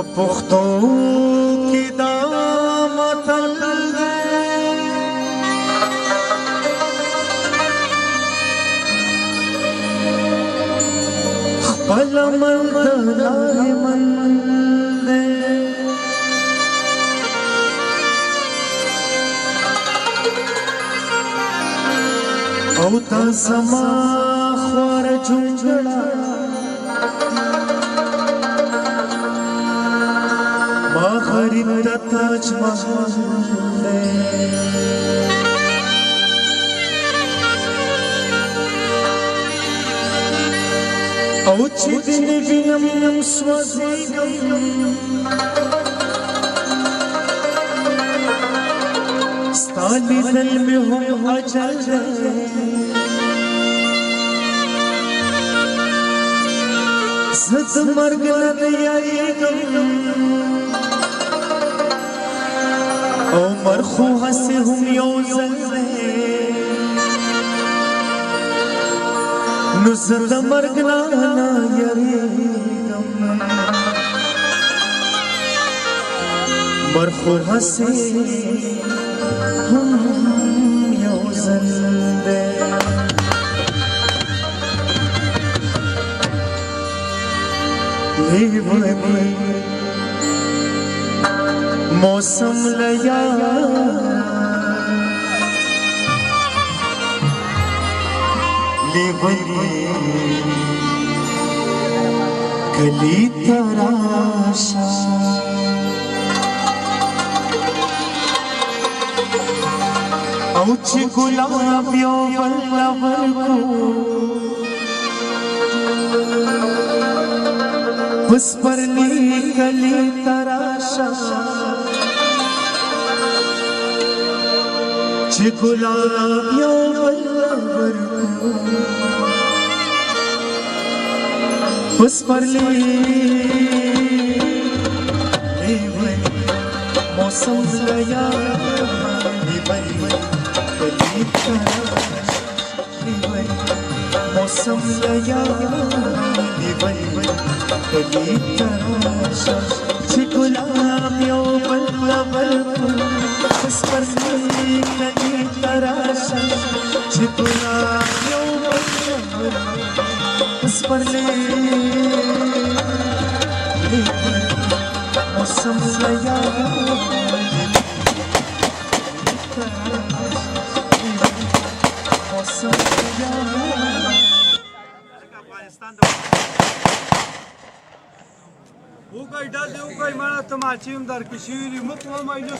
پختو کی دا متل خپل من دلار من او تا زما خوار جونجڑا ما خرید دا تاج محل او چی دن وینم سوزیگم ستالی دل میں ہم اجل زد مرگ ندیائیگم او مرخوح سے ہم یوزل نزد مرگ نانا یریگم مرخوح سے ہم یوزل لیونی موسم لیا لیونی کلی تراشا او چی گلاب یو بلور کو بس پرلی کلی تراشا چی گلاب یو بلور کو بس پرلی موسم لیا کلی تراشا موسم لیا کلی تراشا چی گلاب یو بلور کو بس پرلی کلی تراشا چی گلاب یو بلور بس پرلی موسم لیا موسم لیا او کوئی ډل دی او کوئی مانا تماچیم در کشیری مقوم ایلو